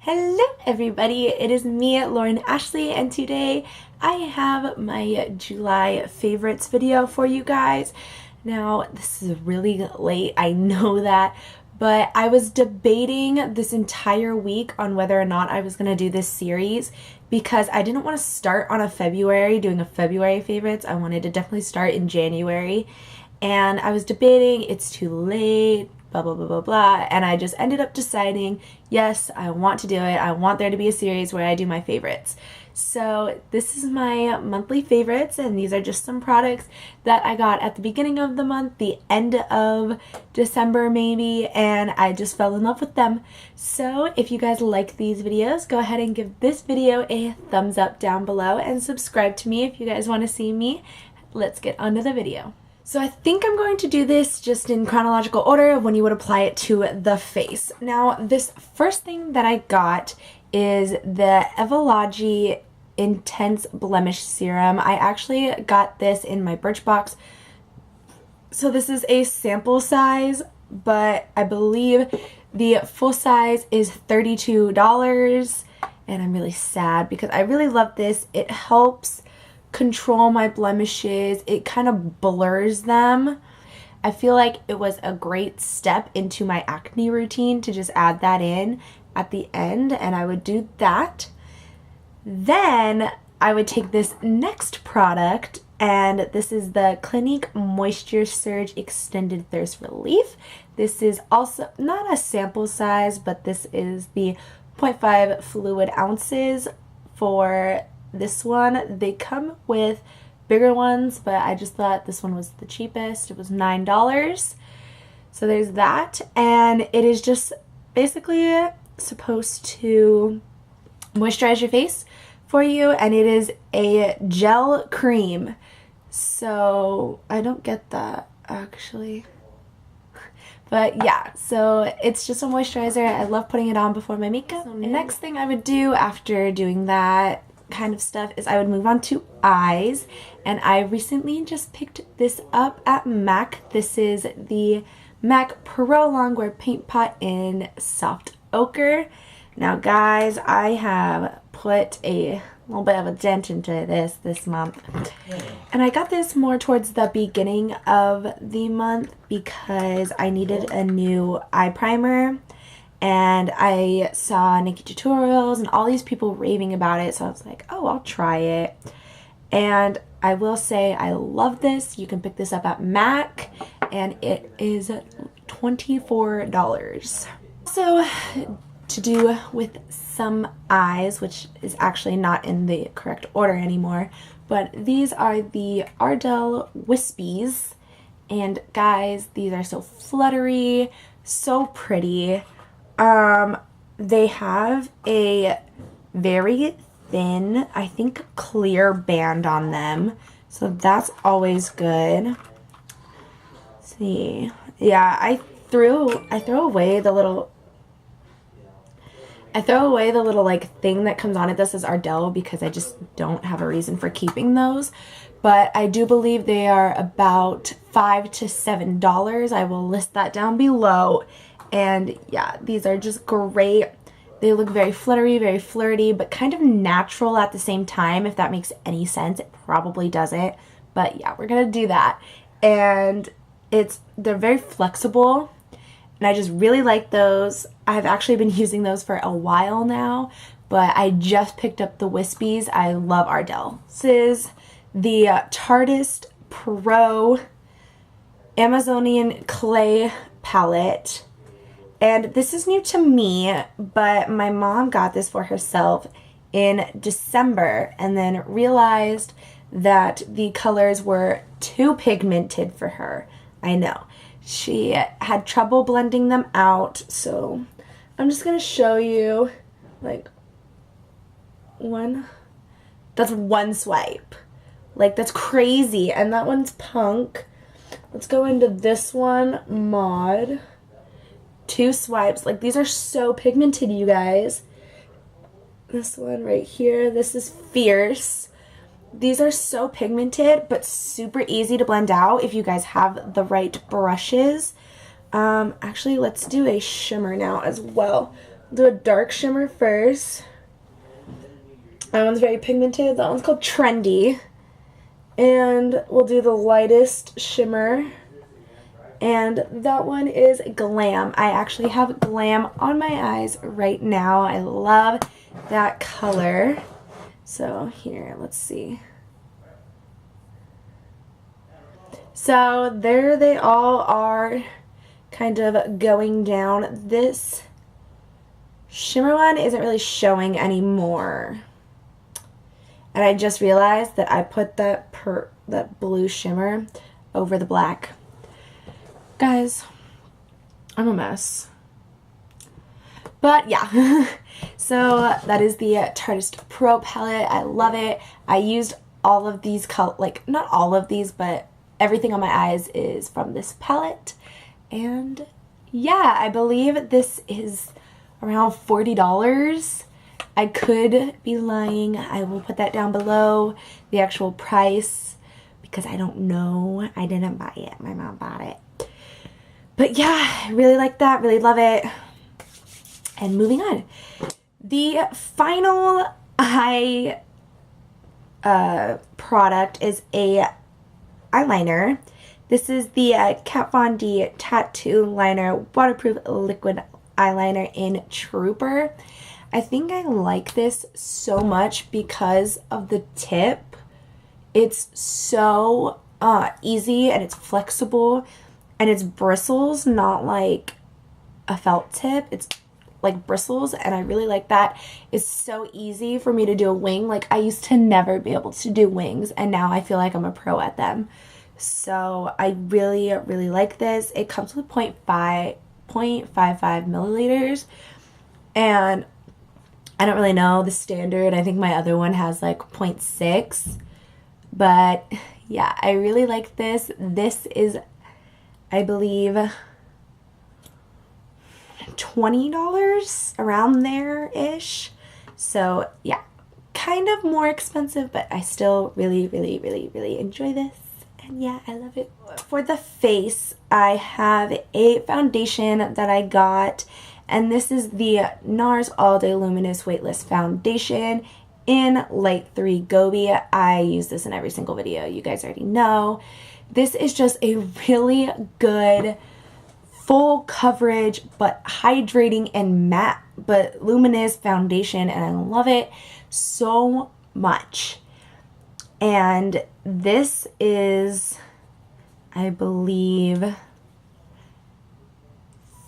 Hello everybody, it is me, Lauren Ashley, and today I have my July favorites video for you guys. Now, this is really late, I know that, but I was debating this entire week on whether or not I was going to do this series because I didn't want to start on doing a February favorites. I wanted to definitely start in January, and I was debating, it's too late, blah blah blah blah blah, and I just ended up deciding, yes, I want to do it. I want there to be a series where I do my favorites. So this is my monthly favorites, and these are just some products that I got at the beginning of the month, the end of December maybe, and I just fell in love with them. So if you guys like these videos, go ahead and give this video a thumbs up down below and subscribe to me if you guys want to see me. Let's get on to the video. So I think I'm going to do this just in chronological order of when you would apply it to the face. Now, this first thing that I got is the Evology Intense Blemish Serum. I actually got this in my Birchbox. So this is a sample size, but I believe the full size is $32. And I'm really sad because I really love this. It helps control my blemishes. It kind of blurs them. I feel like it was a great step into my acne routine to just add that in at the end, and I would do that. Then I would take this next product, and this is the Clinique Moisture Surge Extended Thirst Relief. This is also not a sample size, but this is the 0.5 fluid ounces for this one. They come with bigger ones, but I just thought this one was the cheapest. It was $9. So there's that, and it is just basically supposed to moisturize your face for you, and it is a gel cream. So I don't get that actually. But yeah, so it's just a moisturizer. I love putting it on before my makeup. So the next thing I would do after doing that kind of stuff is I would move on to eyes, and I recently just picked this up at MAC. This is the MAC Pro Longwear Paint Pot in Soft Ochre. Now guys, I have put a little bit of a dent into this month, and I got this more towards the beginning of the month because I needed a new eye primer. And I saw Nikki tutorials and all these people raving about it, so I was like, oh, I'll try it. And I will say I love this. You can pick this up at MAC, and it is $24. So to do with some eyes, which is actually not in the correct order anymore, but these are the Ardell Wispies. And guys, these are so fluttery, so pretty. They have a very thin, I think, clear band on them, so that's always good. Let's see, yeah, I throw away the little like thing that comes on it that says Ardell because I just don't have a reason for keeping those. But I do believe they are about $5 to $7. I will list that down below. And yeah, these are just great. They look very fluttery, very flirty, but kind of natural at the same time, if that makes any sense. It probably doesn't, but yeah, we're gonna do that. And they're very flexible, and I just really like those. I've actually been using those for a while now, but I just picked up the Wispies. I love Ardell. This is the Tarteist Pro Amazonian Clay Palette. And this is new to me, but my mom got this for herself in December and then realized that the colors were too pigmented for her. I know. She had trouble blending them out, so I'm just going to show you, like, that's one swipe. Like, that's crazy. And that one's punk. Let's go into this one, Mod. 2 swipes. Like, these are so pigmented, you guys. This one right here, this is Fierce. These are so pigmented, but super easy to blend out if you guys have the right brushes. Actually, let's do a shimmer now as well. do a dark shimmer first. That one's very pigmented. That one's called Trendy. And we'll do the lightest shimmer. And that one is Glam. I actually have Glam on my eyes right now. I love that color. So here, let's see. So there they all are, kind of going down. This shimmer one isn't really showing anymore. And I just realized that I put that blue shimmer over the black. Guys, I'm a mess. But yeah, so that is the Tarteist Pro Palette. I love it. I used all of these, like not all of these, but everything on my eyes is from this palette. And yeah, I believe this is around $40. I could be lying. I will put that down below, the actual price, because I don't know. I didn't buy it. My mom bought it. But yeah, I really like that. Really love it. And moving on. The final eye product is a eyeliner. This is the Kat Von D Tattoo Liner Waterproof Liquid Eyeliner in Trooper. I think I like this so much because of the tip. It's so easy and it's flexible and it's bristles, not like a felt tip. It's like bristles, and I really like that. It's so easy for me to do a wing. Like, I used to never be able to do wings, and now I feel like I'm a pro at them. So I really, really like this. It comes with 0.55 milliliters, and I don't really know the standard. I think my other one has like 0.6, but yeah, I really like this. This is, I believe, $20, around there-ish. So yeah, kind of more expensive, but I still really, really, really, really enjoy this. And yeah, I love it. For the face, I have a foundation that I got, and this is the Nars All Day Luminous Weightless Foundation in Light 3 Gobi. I use this in every single video. You guys already know. This is just a really good full coverage but hydrating and matte but luminous foundation, and I love it so much. And this is, I believe,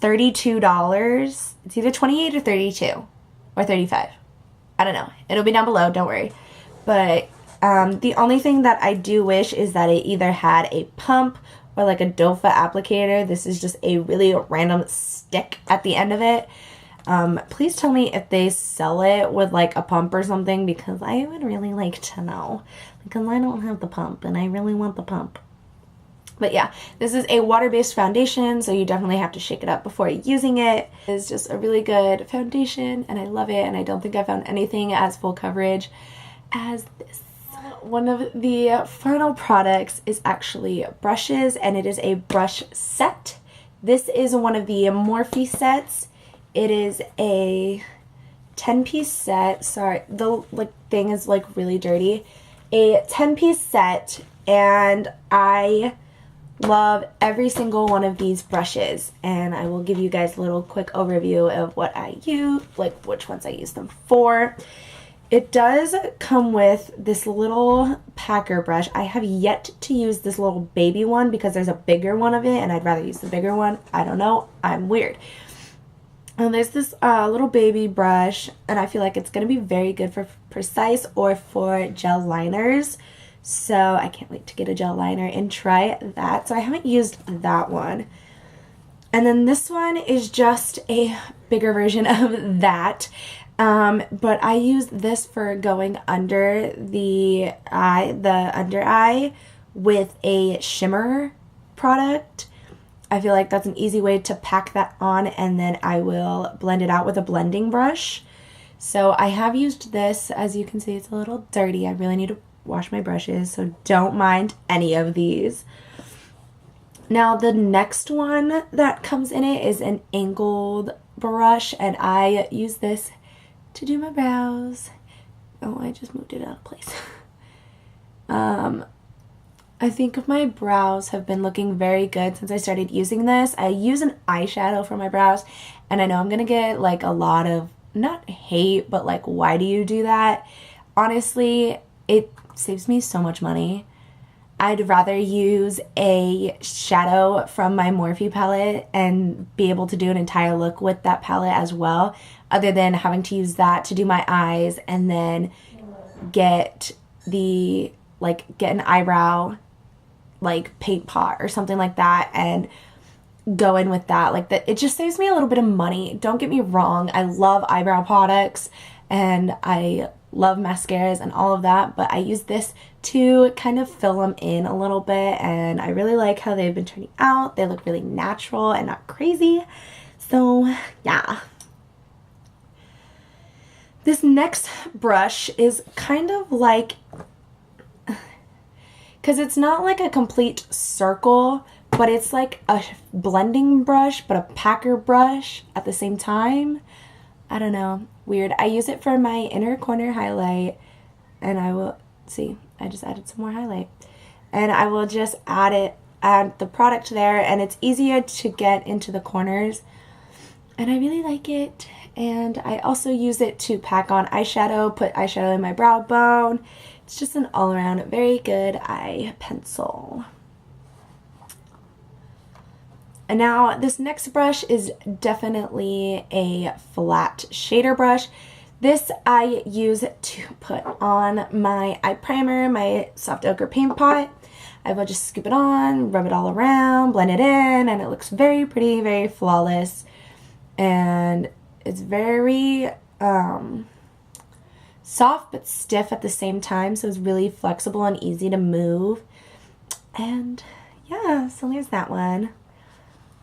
$32. It's either 28 or 32 or 35. I don't know. It'll be down below, don't worry. But the only thing that I do wish is that it either had a pump or like a dofa applicator. This is just a really random stick at the end of it. Please tell me if they sell it with like a pump or something, because I would really like to know, because I don't have the pump and I really want the pump. But yeah, this is a water-based foundation, so you definitely have to shake it up before using it. It's just a really good foundation, and I love it, and I don't think I found anything as full coverage as this. One of the final products is actually brushes, and it is a brush set. This is one of the Morphe sets. It is a 10-piece set. Sorry, the thing is like really dirty. A 10-piece set, and I love every single one of these brushes, and I will give you guys a little quick overview of what I use, like which ones I use them for. It does come with this little packer brush. I have yet to use this little baby one because there's a bigger one of it, and I'd rather use the bigger one. I don't know. I'm weird. And there's this little baby brush, and I feel like it's going to be very good for precise or for gel liners. So I can't wait to get a gel liner and try that. So I haven't used that one. And then this one is just a bigger version of that. But I use this for going under the under eye with a shimmer product. I feel like that's an easy way to pack that on, and then I will blend it out with a blending brush. So I have used this. As you can see, it's a little dirty. I really need to wash my brushes, so don't mind any of these. Now the next one that comes in it is an angled brush, and I use this to do my brows. Oh, I just moved it out of place. I think my brows have been looking very good since I started using this. I use an eyeshadow for my brows, and I know I'm gonna get like a lot of, not hate, but like, why do you do that? Honestly, it saves me so much money. I'd rather use a shadow from my Morphe palette and be able to do an entire look with that palette as well, other than having to use that to do my eyes and then get an eyebrow like paint pot or something like that and go in with that. Like, that, it just saves me a little bit of money. Don't get me wrong, I love eyebrow products and I love mascaras and all of that, but I use this to kind of fill them in a little bit, and I really like how they've been turning out. They look really natural and not crazy. So yeah. This next brush is kind of like, because it's not like a complete circle, but it's like a blending brush, but a packer brush at the same time. I don't know, weird. I use it for my inner corner highlight, and I will, see, I just added some more highlight. And I will just add the product there, and it's easier to get into the corners. And I really like it. And I also use it to pack on eyeshadow, put eyeshadow in my brow bone. It's just an all-around very good eye pencil. And now this next brush is definitely a flat shader brush. This I use to put on my eye primer, my soft ochre paint pot. I will just scoop it on, rub it all around, blend it in, and it looks very pretty, very flawless. And it's very soft but stiff at the same time, so it's really flexible and easy to move. And yeah, so there's that one.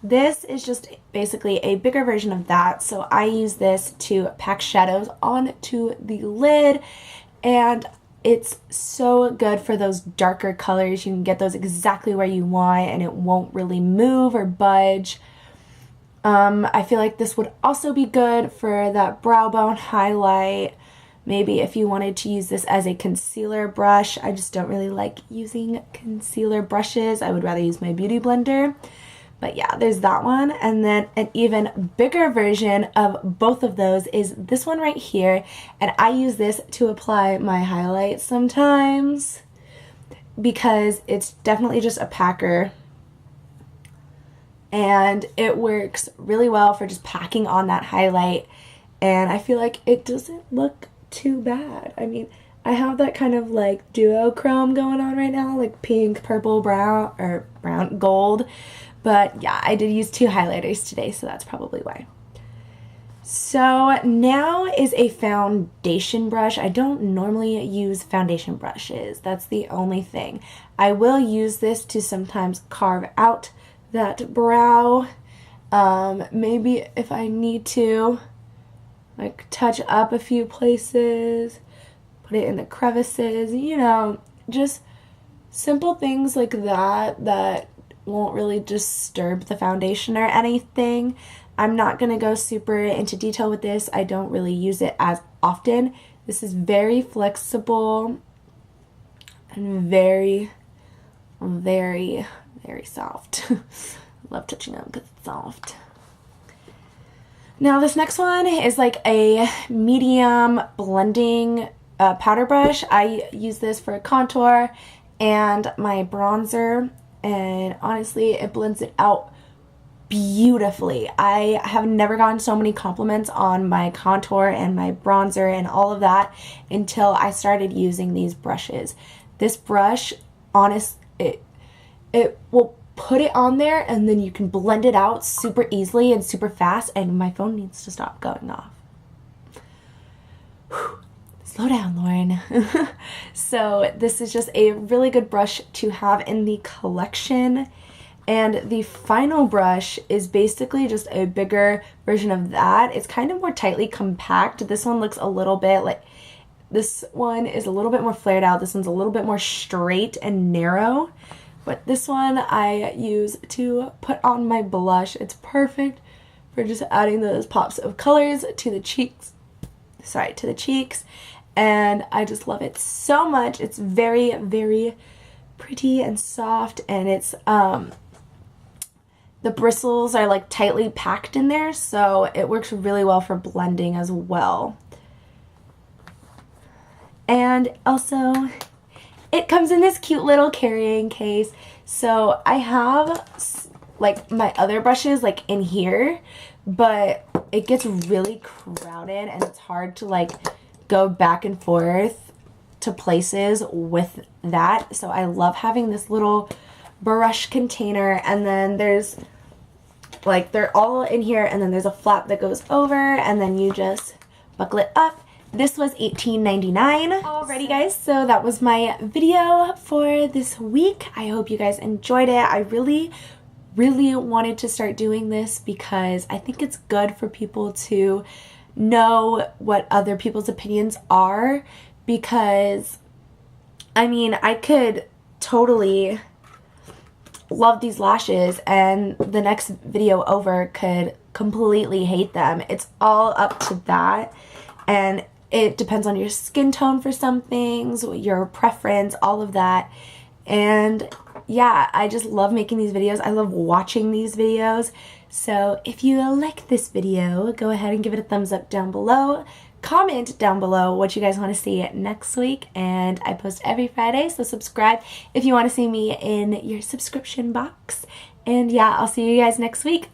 This is just basically a bigger version of that, so I use this to pack shadows onto the lid, and it's so good for those darker colors. You can get those exactly where you want, and it won't really move or budge. I feel like this would also be good for that brow bone highlight. Maybe if you wanted to use this as a concealer brush. I just don't really like using concealer brushes. I would rather use my beauty blender. But yeah, there's that one. And then an even bigger version of both of those is this one right here. And I use this to apply my highlights sometimes because it's definitely just a packer. And it works really well for just packing on that highlight. And I feel like it doesn't look too bad. I mean, I have that kind of like duochrome going on right now, like pink, purple, brown, or brown, gold. But yeah, I did use 2 highlighters today, so that's probably why. So now is a foundation brush. I don't normally use foundation brushes. That's the only thing. I will use this to sometimes carve out that brow. Maybe if I need to, like, touch up a few places, put it in the crevices, you know, just simple things like that that won't really disturb the foundation or anything. I'm not going to go super into detail with this. I don't really use it as often. This is very flexible and very, very, very soft. I love touching them because it's soft. Now this next one is like a medium blending powder brush. I use this for contour and my bronzer, and honestly it blends it out beautifully. I have never gotten so many compliments on my contour and my bronzer and all of that until I started using these brushes. This brush, it will put it on there and then you can blend it out super easily and super fast, and my phone needs to stop going off. Whew. Slow down, Lauren. So this is just a really good brush to have in the collection. And the final brush is basically just a bigger version of that. It's kind of more tightly compact. This one looks a little bit like, this one is a little bit more flared out. This one's a little bit more straight and narrow. But this one I use to put on my blush. It's perfect for just adding those pops of colors to the cheeks. Sorry, to the cheeks. And I just love it so much. It's very, very pretty and soft, and it's the bristles are like tightly packed in there, so it works really well for blending as well. And also, it comes in this cute little carrying case. So I have like my other brushes like in here, but it gets really crowded and it's hard to like go back and forth to places with that. So I love having this little brush container, and then there's like, they're all in here, and then there's a flap that goes over, and then you just buckle it up. This was $18.99. Alrighty guys, so that was my video for this week. I hope you guys enjoyed it. I really wanted to start doing this because I think it's good for people to know what other people's opinions are, because I mean, I could totally love these lashes and the next video over could completely hate them. It's all up to that, and it depends on your skin tone for some things, your preference, all of that. And yeah, I just love making these videos. I love watching these videos. So if you like this video, go ahead and give it a thumbs up down below. Comment down below what you guys want to see next week, and I post every Friday, so subscribe if you want to see me in your subscription box. And yeah, I'll see you guys next week.